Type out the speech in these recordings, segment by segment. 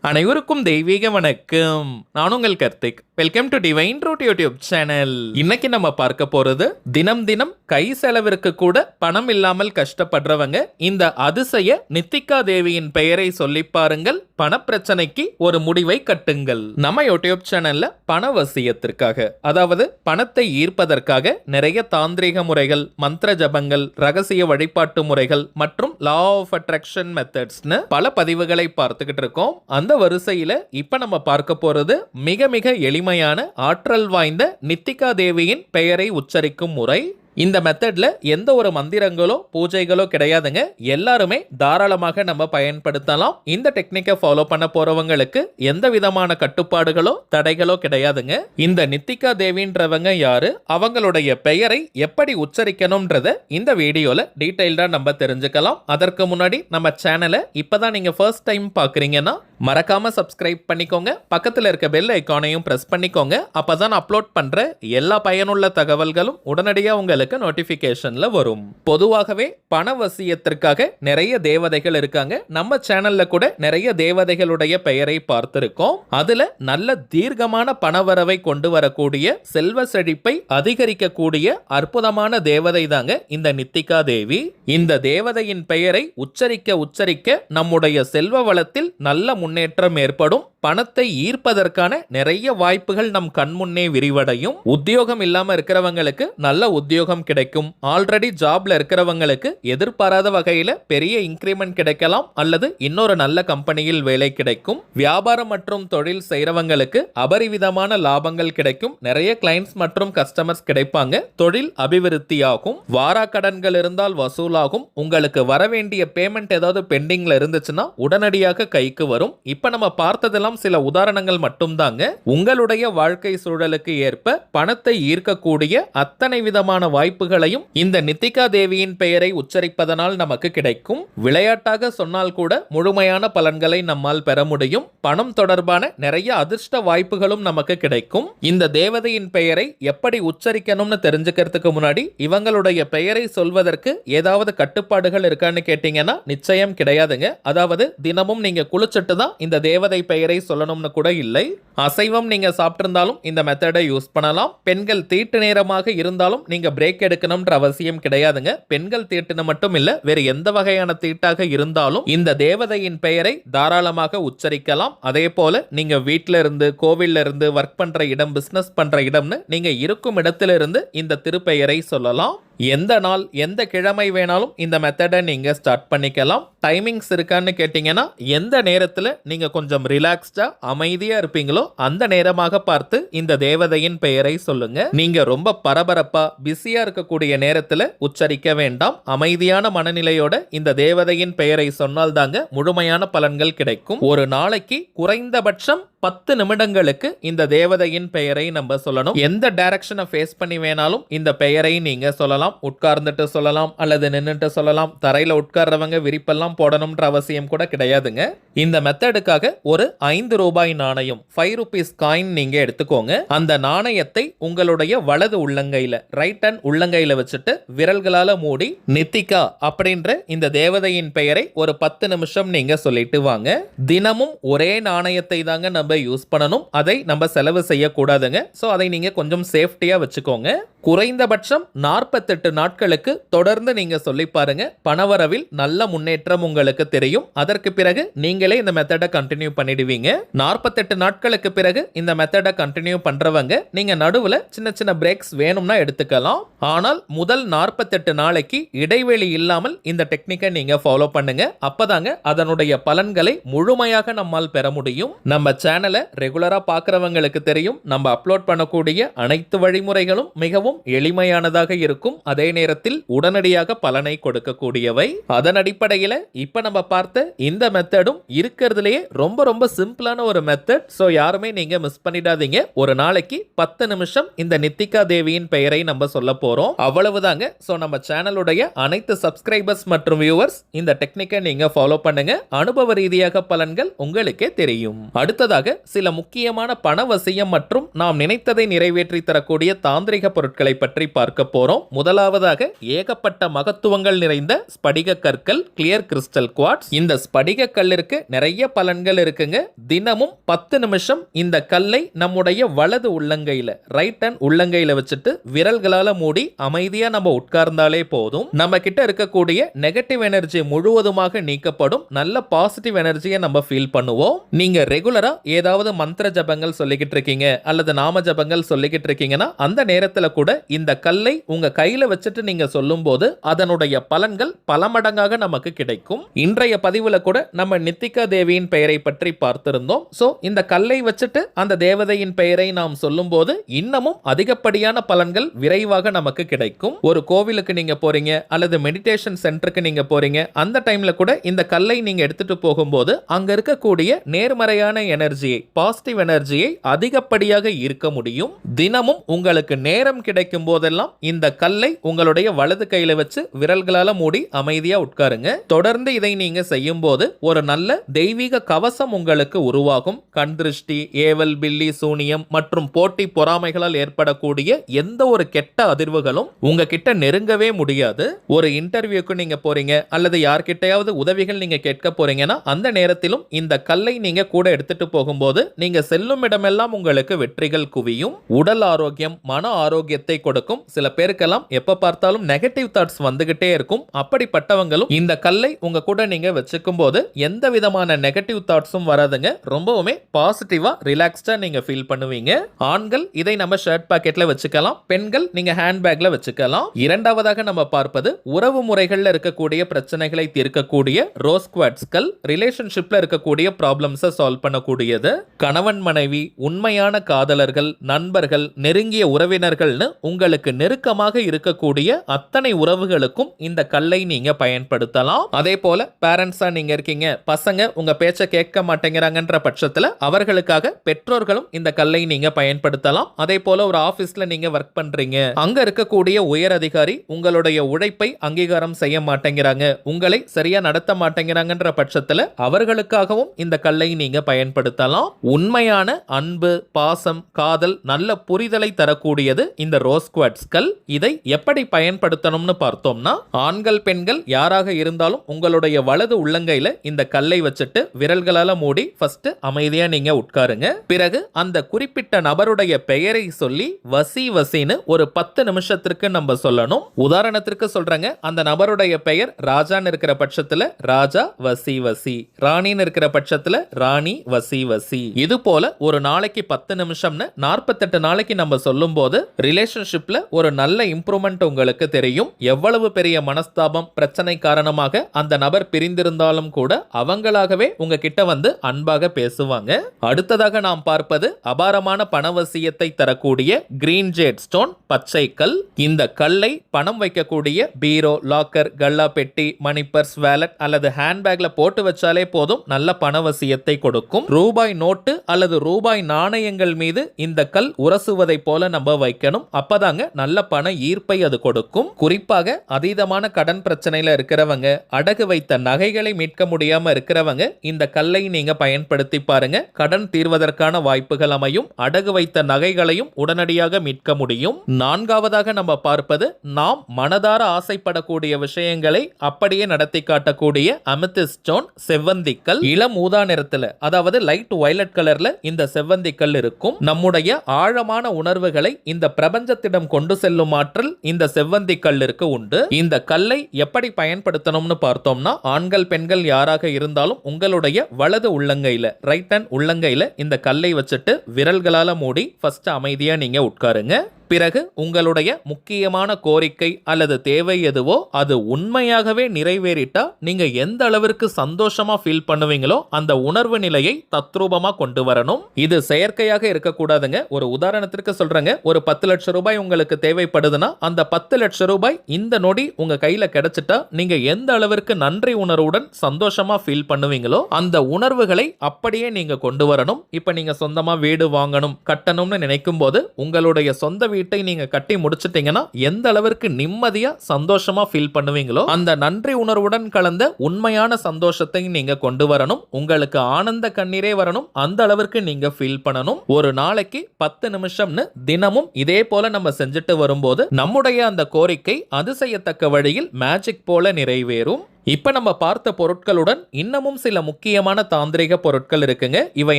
அனைவருக்கும் தெய்வீக வணக்கம். நான் உங்கள் Karthik. Welcome to Divine Root YouTube channel. இன்னைக்கு நம்ம பார்க்க போறது தினம் தினம் கை செலவிற்கு கூட பணம் இல்லாமல் கஷ்டப்படுறவங்க இந்த அதிசய நித்திகா தேவியின் பெயரை சொல்லி பாருங்கள். பணப்பிரச்சனைக்கு ஒரு முடிவை கட்டுங்கள். நம்ம யூடியூப் சேனல்ல பணவசியத்திற்காக, அதாவது பணத்தை ஈர்ப்பதற்காக நிறைய தாந்திரிக முறைகள், மந்திர ஜபங்கள், ரகசிய வழிபாட்டு முறைகள் மற்றும் லா ஆஃப் அட்ராக்ஷன் மெத்தட்ஸ்னு பல பதிவுகளை பார்த்துக்கிட்டு இருக்கோம். அந்த வரிசையில இப்ப நம்ம பார்க்க போறது மிக மிக எளிமையான ஆற்றல் வாய்ந்த நித்திகா தேவியின் பெயரை உச்சரிக்கும் முறை. இந்த மெத்தட்ல எந்த ஒரு மந்திரங்களோ பூஜைகளோ கிடையாதுங்க. எல்லாருமே தாராளமாக நம்ம பயன்படுத்தலாம். இந்த டெக்னிக்கை ஃபாலோ பண்ண போறவங்களுக்கு எந்த விதமான கட்டுப்பாடுகளோ தடைகளோ கிடையாதுங்க. இந்த நித்திகா தேவின்றவங்க யாரு, அவங்களுடைய பெயரை எப்படி உச்சரிக்கணும்ன்றத இந்த வீடியோல டீடைல்டா நம்ம தெரிஞ்சுக்கலாம். அதற்கு முன்னாடி நம்ம சேனலை இப்பதான் நீங்க ஃபர்ஸ்ட் டைம் பாக்குறீங்கன்னா மறக்காம சப்ஸ்கிரைப் பண்ணிக்கோங்க. பக்கத்தில் இருக்க பெல் ஐக்கானையும் பிரஸ் பண்ணிக்கோங்க. அப்பதான் அப்லோட் பண்ற எல்லா பயனுள்ள தகவல்களும் உடனடியாக உங்களுக்கு நோட்டிபிகேஷன்ல வரும். பொதுவாகவே பணவசியத்திற்காக நிறைய தேவதைகள் இருக்காங்க. நம்ம சேனல்ல கூட நிறைய தேவதைகளுடைய பெயரை பார்த்திருக்கோம். அதுல நல்ல தீர்க்கமான பணவரவை கொண்டு வரக்கூடிய, செல்வ செழிப்பை அதிகரிக்கக்கூடிய அற்புதமான தேவதை தாங்க இந்த நித்திகா தேவி. இந்த தேவதையின் பெயரை உச்சரிக்க உச்சரிக்க நம்முடைய செல்வ வளத்தில் நல்ல முன்னேற்றம் ஏற்படும். பணத்தை ஈர்ப்பதற்கான நிறைய வாய்ப்புகள் நம் கண்முன்னே விரிவடையும். உத்தியோகம் இல்லாம இருக்கிறவங்களுக்கு நல்ல உத்தியோகம் கிடைக்கும். ஆல்ரெடி ஜாப்ல இருக்கிறவங்களுக்கு எதிர்பாராத வகையில பெரிய இன்கிரிமெண்ட் கிடைக்கலாம், அல்லது இன்னொரு நல்ல கம்பெனியில் வேலை கிடைக்கும். வியாபாரம் மற்றும் தொழில் செய்யறவங்களுக்கு அபரிவிதமான லாபங்கள் கிடைக்கும். நிறைய கிளைண்ட்ஸ் மற்றும் கஸ்டமர்ஸ் கிடைப்பாங்க. தொழில் அபிவிருத்தியாகும். வாரா கடன்கள் இருந்தால் வசூலாகும். உங்களுக்கு வர வேண்டிய பேமெண்ட் ஏதாவது பெண்டிங்ல இருந்துச்சுன்னா உடனடியாக கைக்கு வரும். இப்ப நம்ம பார்த்ததெல்லாம் சில உதாரணங்கள் மட்டும்தாங்க. உங்களுடைய வாழ்க்கை சூழலுக்கு ஏற்ப பணத்தை ஈர்க்கக்கூடிய அத்தனை விதமான வாய்ப்புகளையும் இந்த நித்திகா தேவியின் பெயரை உச்சரிப்பதனால் நமக்கு கிடைக்கும். விளையாட்டாக சொன்னால் கூட முழுமையான பலன்களை நம்மால் பெற முடியும். பணம் தொடர்பான நிறைய அதிர்ஷ்ட வாய்ப்புகளும் நமக்கு கிடைக்கும். இந்த தேவதையின் பெயரை எப்படி உச்சரிக்கணும்னு தெரிஞ்சுக்கிறதுக்கு முன்னாடி இவங்களுடைய பெயரை சொல்வதற்கு ஏதாவது கட்டுப்பாடுகள் இருக்கான்னு கேட்டீங்கன்னா நிச்சயம் கிடையாதுங்க. அதாவது தினமும் நீங்க குளிச்சிட்டு தான் இந்த தேவதை பெயரை சொல்லணும்னு கூட இல்லை. அசைவம் நீங்க சாப்பிட்டிருந்தாலும் இந்த மெத்தடை யூஸ் பண்ணலாம். பெண்கள் தீட்டு நேரமாக இருந்தாலும் நீங்க பிரேக் எடுக்கணும்ன்ற அவசியம் கிடையாதுங்க. பெண்கள் தீட்டுன்னு மட்டும் இல்ல, வேறு எந்த வகையான தீட்டாக இருந்தாலும் இந்த தேவதையின் பெயரை தாராளமாக உச்சரிக்கலாம். அதே போல நீங்க வீட்டில இருந்து, கோவில்ல இருந்து, ஒர்க் பண்ற இடம், பிசினஸ் பண்ற இடம்னு நீங்க இருக்கும் இடத்திலிருந்து இந்த திருப்பெயரை சொல்லலாம். எந்த நாள் எந்த கிழமை வேணாலும் இந்த மெத்தடை நீங்க ஸ்டார்ட் பண்ணிக்கலாம். டைமிங்ஸ் இருக்கான்னு கேட்டீங்கன்னா எந்த நேரத்தில் நீங்க கொஞ்சம் ரிலாக்ஸ்டா அமைதியா இருப்பீங்களோ அந்த நேரமாக பார்த்து இந்த தேவதையின் பெயரை சொல்லுங்க. நீங்க ரொம்ப பரபரப்பா பிஸியா இருக்கக்கூடிய நேரத்தில் உச்சரிக்க வேண்டாம். அமைதியான மனநிலையோட இந்த தேவதையின் பெயரை சொன்னால் தாங்க முழுமையான பலன்கள் கிடைக்கும். ஒரு நாளைக்கு குறைந்தபட்சம் 10 நிமிடங்களுக்கு இந்த தேவதையின் பெயரை நம்ம சொல்லணும். எந்த டைரக்ஷனை ஃபேஸ் பண்ணி வேணாலும் இந்த பெயரை நீங்க சொல்லலாம். உட்கார்ந்துட்டு சொல்லலாம், அல்லது நின்னுட்டு சொல்லலாம். தரையில உட்கார்றவங்க விரிப்பெல்லாம் போடணும்ன்ற அவசியம் கூட கிடையாதுங்க. இந்த மெத்தடுக்காக ஒரு 5 ரூபாய் நாணயம், 5 rupees காயின் நீங்க எடுத்துக்கோங்க. அந்த நாணயத்தை உங்களுடைய வலது உள்ளங்கையில, ரைட் ஹேண்ட் உள்ளங்கையில வச்சுட்டு விரல்களால மூடி நித்திகா அப்படின்ற இந்த தேவதையின் பெயரை ஒரு 10 நிமிஷம் நீங்க சொல்லிட்டு வாங்க. தினமும் ஒரே நாணயத்தை தாங்க நம்ம யூஸ் பண்ணணும். அதை நம்ம செலவு செய்யக்கூடாதுங்க. சோ அதை நீங்க கொஞ்சம் சேஃப்டியா வச்சுக்கோங்க. குறைந்தபட்சம் 48 நாட்களுக்கு தொடர்ந்து நீங்க சொல்லி பாருங்க. பணவரவில் நல்ல முன்னேற்றம் உங்களுக்கு தெரியும். அதற்கு பிறகு நீங்களே இந்த மெத்தடை கண்டினியூ பண்ணிடுவீங்க. 48 நாட்களுக்கு பிறகு இந்த மெத்தடை கண்டினியூ பண்றவங்க நீங்க நடுவுல சின்ன சின்ன பிரேக்ஸ் வேணும்னா எடுத்துக்கலாம். ஆனால் முதல் 48 நாளைக்கு இடைவெளி இல்லாமல் இந்த டெக்னிக்கை நீங்க ஃபாலோ பண்ணுங்க. அப்பதாங்க அதனுடைய பலன்களை முழுமையாக நம்மால் பெற முடியும். நம்ம சேனலை ரெகுலரா பார்க்கறவங்களுக்கு தெரியும், நம்ம அப்லோட் பண்ணக்கூடிய அனைத்து வழிமுறைகளும் மிகவும் எளிமையானதாக இருக்கும். அதே நேரத்தில் உடனடியாக பலனை கொடுக்கக்கூடியவை. அதன் அடிப்படையில் இப்ப நம்ம பார்த்த இந்த மெத்தடும் இருக்கிறதுலயே ரொம்ப ரொம்ப சிம்பிளான ஒரு மெத்தட். சோ யாருமே நீங்க மிஸ் பண்ணிடாதீங்க. ஒரு நாளைக்கு 10 நிமிஷம் இந்த நித்திகா தேவியின் பெயரை நம்ம சொல்ல போறோம். அவ்வளவுதாங்க. சோ நம்ம சேனலுடைய அனைத்து சப்ஸ்கிரைபர்ஸ் மற்றும் வியூவர்ஸ் இந்த டெக்னிக்கை நீங்க ஃபாலோ பண்ணுங்க. அனுபவ ரீதியாக பலன்கள் உங்களுக்கே தெரியும். அடுத்ததாக சில முக்கியமான பணவசியம் மற்றும் நாம் நினைத்ததை நிறைவேற்றி தரக்கூடிய தாந்திரிக பொருட்களை பற்றி பார்க்க போறோம். முதலாவதாக ஏகப்பட்ட மகத்துவங்கள் நிறைந்த ஸ்படிக கற்கள், கிளியர் கிறிஸ்டல் குவார்ட்ஸ். இந்த ஸ்படிக கல்லிற்கு நிறைய பலன்கள் இருக்குங்க. தினமும் 10 நிமிஷம் இந்த கல்லை நம்முடைய வலது உள்ளங்கையில, ரைட் ஹேண்ட் உள்ளங்கையில வச்சுட்டு விரல்களால மூடி அமைதியா நம்ம உட்கார்ந்தாலே போதும். நம்ம கிட்ட இருக்கக்கூடிய நெகட்டிவ் எனர்ஜி முழுவதுமாக நீக்கப்படும். நல்ல பாசிட்டிவ் எனர்ஜியை நம்ம ஃபீல் பண்ணுவோம். நீங்க ரெகுலரா ஏதாவது மந்திர ஜபங்கள் சொல்லிக்கிட்டு இருக்கீங்க அல்லது நாம ஜபங்கள் சொல்லிக்கிட்டு இருக்கீங்கன்னா அந்த நேரத்துல கூட இந்த கல்லை உங்க கையில வச்சுட்டு நீங்க சொல்லும் போது அதனுடைய பலன்கள் பல மடங்காக நமக்கு கிடைக்கும். இன்றைய பதிவுல கூட நம்ம நித்திகா தேவியின் பெயரை பற்றி பார்த்திருந்தோம். சோ இந்த கல்லை வச்சுட்டு அந்த தேவதையின் பெயரை நாம் சொல்லும் போது இன்னமும் அதிகப்படியான பலன்கள் விரைவாக நமக்கு கிடைக்கும். ஒரு கோவிலுக்கு நீங்க போறீங்க அல்லது மெடிடேஷன் சென்டருக்கு நீங்க போறீங்க, அந்த டைம்ல கூட இந்த கல்லை நீங்க எடுத்துட்டு போகும்போது அங்க இருக்கக்கூடிய நேர்மறையான எனர்ஜியை, பாசிட்டிவ் எனர்ஜியை அதிகப்படியாக ஈர்க்க முடியும். தினமும் உங்களுக்கு நேரம் கிடைக்கும் போதெல்லாம் இந்த கல்லை உங்களுடைய வலது கையில வச்சு விரல்களால மூடி அமைதியா உட்காருங்க. தொடர்ந்து இதை நீங்க செய்யும் போது ஒரு நல்ல தெய்வீக கவசம் உங்களுக்கு உருவாகும். கண் திருஷ்டி, ஏவல், பில்லி, சூனியம் மற்றும் போட்டி பொறாமைகளால் ஏற்படக்கூடிய எந்த ஒரு கெட்ட அதிர்வுகளும் உங்ககிட்ட நெருங்கவே முடியாது. ஒரு இன்டர்வியூக்கு நீங்க போறீங்க அல்லது யார்கிட்டயாவது உதவிகள் நீங்க கேட்க போறீங்கன்னா அந்த நேரத்திலும் இந்த கல்லை நீங்க கூட எடுத்துட்டு போகும்போது நீங்க செல்லும் இடமெல்லாம் உங்களுக்கு வெற்றிகள் குவியும். உடல் ஆரோக்கியம், மன ஆரோக்கியத்தை கொடுக்கும். சில பேருக்கெல்லாம் எப்ப பார்த்தாலும் நெகட்டிவ் தாட்ஸ் வந்துகிட்டே இருக்கும். அப்படிப்பட்டவங்களும் இந்த கல்லை உங்க கூட நீங்க வச்சுக்கும் போது எந்த விதமான நெகட்டிவ் தாட்ஸும் வராதுங்க. ரொம்பவுமே பாசிட்டிவா ரிலாக்ஸ்டா நீங்க ஃபீல் பண்ணுவீங்க. ஆண்கள் இதை நம்ம ஷர்ட் பாக்கெட்ல வச்சுக்கலாம், பெண்கள் நீங்க ஹேண்ட் பேக்ல வச்சுக்கலாம். இரண்டாவதாக நம்ம பார்ப்பது உறவு முறைகள்ல இருக்கக்கூடிய பிரச்சனைகளை தீர்க்கக்கூடிய ரோஸ் குவார்ட்ஸ் கல். ரிலேஷன்ஷிப்ல இருக்கக்கூடிய ப்ராப்ளம்ஸை சால்வ் பண்ணக்கூடியது. கணவன் மனைவி, உண்மையான காதலர்கள், நண்பர்கள், நெருங்கிய உறவினர்கள்னு உங்களுக்கு நெருக்கமாக இருக்கக்கூடிய அத்தனை உறவுகளுக்கும் இந்த கல்லை நீங்க பயன்படுத்தலாம். அதே போல பேரண்ட்ஸா நீங்க இருக்கீங்க, பசங்க உங்க பேச்ச கேட்க மாட்டேங்கிறாங்கன்ற பட்சத்துல அவர்களுக்காக பெற்றோர்களும் இந்த கல்லை நீங்க பயன்படுத்தலாம். அதே போல ஒரு ஆபீஸ்ல நீங்க ஒர்க் பண்றீங்க, அங்க இருக்கக்கூடிய உயர் அதிகாரி உங்களுடைய உழைப்பை அங்கீகாரம் செய்ய மாட்டேங்கிறாங்க, உங்களை சரியா நடத்த மாட்டேங்கிறாங்கன்ற பட்சத்துல அவர்களுக்காகவும் இந்த கல்லை நீங்க பயன்படுத்தலாம். உண்மையான அன்பு, பாசம், காதல், நல்ல புரிதலை தரக்கூடியது இந்த ரோஸ் குவார்ட்ஸ் கல். இதை எப்படி பயன்படுத்தணும்னு பார்த்தோம்னா, ஆண்கள் பெண்கள் யாராக இருந்தாலும் உங்களுடைய வலது உள்ளங்கையில இந்த கல்லை வச்சுட்டு விரல்களால மூடி ஃபர்ஸ்ட் அமைதியா நீங்க உட்காருங்க. பிறகு அந்த குறிப்பிட்ட நபருடைய பெயரை சொல்லி வசி வசின்னு ஒரு 10 நிமிஷத்திற்கு நம்ம சொல்லணும். உதாரணத்திற்கு சொல்றேங்க, அந்த நபருடைய பெயர் ராஜான்னு இருக்கிற பட்சத்துல ராஜா வசி வசி, ராணின்னு இருக்கிற பட்சத்துல ராணி வசி வசி. இது போல ஒரு நாளைக்கு 10 நிமிஷம்னு 48 நாளைக்கு நம்ம சொல்லும் போது ரிலேஷன்ஷிப்ல ஒரு நல்ல இம்ப்ரூவ்மெண்ட் உங்களுக்கு தெரியும். எவ்வளவு பெரிய மனஸ்தாபம், பிரச்சனை காரணமாக அந்த நபர் பிரிந்திருந்தாலும் கூட அவங்களாகவே உங்ககிட்ட வந்து அன்பாக பேசுவாங்க. அடுத்ததாக நாம் பார்ப்பது அபாரமான பணவசியத்தை தரக்கூடிய கிரீன் ஜேட் ஸ்டோன், பச்சை கல். இந்த கல்லை பணம் வைக்கக்கூடிய பீரோ, லாக்கர், கல்லா பெட்டி, மணி பர்ஸ், வேலட் அல்லது ஹேண்ட்பேக்ல போட்டு வச்சாலே போதும் நல்ல பணவசியத்தை கொடுக்கும். ரூபாய் நோட்டு அல்லது ரூபாய் நாணயங்கள் மீது இந்த கல் உரசுவதை போல நம்ம வைக்கணும். அப்பதாங்க நல்ல பண ஈர்ப்பை அது கொடுக்கும். குறிப்பாக அதீதமான கடன் பிரச்சனையில இருக்கிறவங்க, அடகு வைத்த நகைகளை மீட்க முடியாம இருக்கிறவங்க இந்த கல்லை நீங்க பயன்படுத்தி பாருங்க. கடன் தீர்வதற்கான வாய்ப்புகள் அமையும். அடகு வைத்த நகைகளையும் உடனடியாக மீட்க முடியும். நான்காவதாக நம்ம பார்ப்பது, நாம் மனதார ஆசைப்படக்கூடிய விஷயங்களை அப்படியே நடத்தி காட்டக்கூடிய அமெத்திஸ்ட் ஸ்டோன், செவ்வந்தி கல். இளம் ஊதா நிறத்துல, அதாவது லைட் வயலட் கலர்ல இந்த செவ்வந்தி கல் இருக்கும். நம்முடைய ஆழமான உணர்வுகளை இந்த பிரபஞ்சத்திடம் கொண்டு செல்லும் ஆற்றல் இந்த செவ்வந்தி கல்லிற்கு உண்டு. இந்த கல்லை எப்படி பயன்படுத்தணும்னு பார்த்தோம்னா, ஆண்கள் பெண்கள் யாராக இருந்தாலும் உங்களுடைய வலது உள்ளங்கையில, ரைட் ஹேண்ட் உள்ளங்கையில இந்த கல்லை வச்சுட்டு விரல்களால மூடி ஃபர்ஸ்ட் அமைதியா நீங்க உட்காருங்க. பிறகு உங்களுடைய முக்கியமான கோரிக்கை அல்லது தேவை எதுவோ அது உண்மையாகவே நிறைவேறிட்டா நீங்க எந்த அளவிற்கு சந்தோஷமா ஃபீல் பண்ணுவீங்களோ அந்த உணர்வு நிலையை தத்ரூபமா கொண்டு வரணும். இது செயற்கையாக இருக்கக்கூடாதுங்க. ஒரு உதாரணத்திற்கு சொல்றேங்க, ஒரு 10 லட்சம் ரூபாய் உங்களுக்கு தேவைப்படுதுன்னா அந்த 10 லட்சம் ரூபாய் இந்த நொடி உங்க கையில கிடைச்சிட்டா நீங்க எந்த அளவிற்கு நன்றி உணர்வுடன் சந்தோஷமா ஃபீல் பண்ணுவீங்களோ அந்த உணர்வுகளை அப்படியே நீங்க கொண்டு வரணும். இப்ப நீங்க சொந்தமா வீடு வாங்கணும், கட்டணும்னு நினைக்கும் போது உங்களுடைய சொந்த வீடு வீட்டை நீங்க கட்டி முடிச்சிட்டீங்கன்னா எந்த அளவிற்கு நிம்மதியா சந்தோஷமா ஃபீல் பண்ணுவீங்களோ அந்த நன்றி உணர்வுடன் கலந்த உண்மையான சந்தோஷத்தை நீங்க கொண்டு வரணும். உங்களுக்கு ஆனந்த கண்ணீரே வரணும். அந்த அளவிற்கு நீங்க ஃபீல் பண்ணணும். ஒரு நாளைக்கு 10 நிமிஷம்னு தினமும் இதே போல நம்ம செஞ்சுட்டு வரும்போது நம்முடைய அந்த கோரிக்கை அதிசயத்தக்க வழியில் மேஜிக் போல நிறைவேறும். இப்ப நம்ம பார்த்த பொருட்களுடன் இன்னமும் சில முக்கியமான தாந்திரிக பொருட்கள் இருக்குங்க. இவை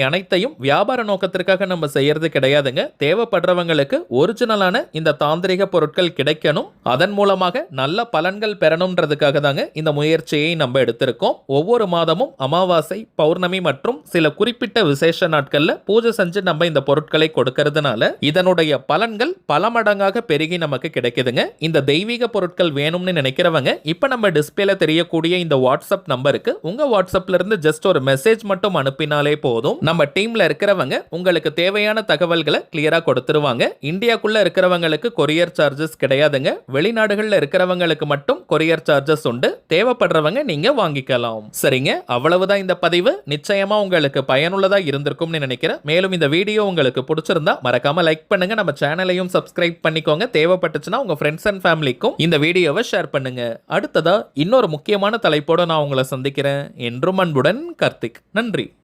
அனைத்தையும் வியாபார நோக்கத்திற்காக நம்ம செய்யறது கிடையாதுங்க. தேவைப்படுறவங்களுக்கு ஒரிஜினலான இந்த தாந்திரிக பொருட்கள் கிடைக்கணும், அதன் மூலமாக நல்ல பலன்கள் பெறணும்ன்றதுக்காக தாங்க இந்த முயற்சியை நம்ம எடுத்திருக்கோம். ஒவ்வொரு மாதமும் அமாவாசை, பௌர்ணமி மற்றும் சில குறிப்பிட்ட விசேஷ நாட்கள்ல பூஜை செஞ்சு நம்ம இந்த பொருட்களை கொடுக்கறதுனால இதனுடைய பலன்கள் பல மடங்காக பெருகி நமக்கு கிடைக்குதுங்க. இந்த தெய்வீக பொருட்கள் வேணும்னு நினைக்கிறவங்க இப்ப நம்ம டிஸ்பிளேல தெரிய இந்த வாட்ஸ்அப் நம்பருக்கு உங்க வாட்ஸ்அப்ல இருந்து ஜஸ்ட் ஒரு மெசேஜ் மட்டும் அனுப்பினாலே போதும். நம்ம டீம்ல இருக்கிறவங்க உங்களுக்கு தேவையான தகவல்களை கிளியரா கொடுத்துருவாங்க. இந்தியாக்குள்ள இருக்கிறவங்களுக்கு கொரியர் சார்ஜஸ் கிடையாதுங்க. வெளிநாடுகள்ல இருக்கிறவங்களுக்கு மட்டும் கொரியர் சார்ஜஸ் உண்டு. தேவைப்படுறவங்க நீங்க வாங்கிக்கலாம். சரிங்க, அவ்வளவுதான் இந்த பதிவு. நிச்சயமா உங்களுக்கு பயனுள்ளதா இருந்திருக்கும்னு நினைக்கிறேன். மேலும் இந்த வீடியோ உங்களுக்கு பிடிச்சிருந்தா மறக்காம லைக் பண்ணுங்க. நம்ம சேனலையும் சப்ஸ்கிரைப் பண்ணிக்கோங்க. தேவைப்பட்டுச்சுன்னா உங்க ஃப்ரெண்ட்ஸ் அண்ட் ஃபேமிலிக்கும் இந்த வீடியோவை ஷேர் பண்ணுங்க. அடுத்ததா இன்னொரு முக்கியமான தலைப்போட நான் உங்களை சந்திக்கிறேன். என்றும் அன்புடன் கார்த்திக். நன்றி.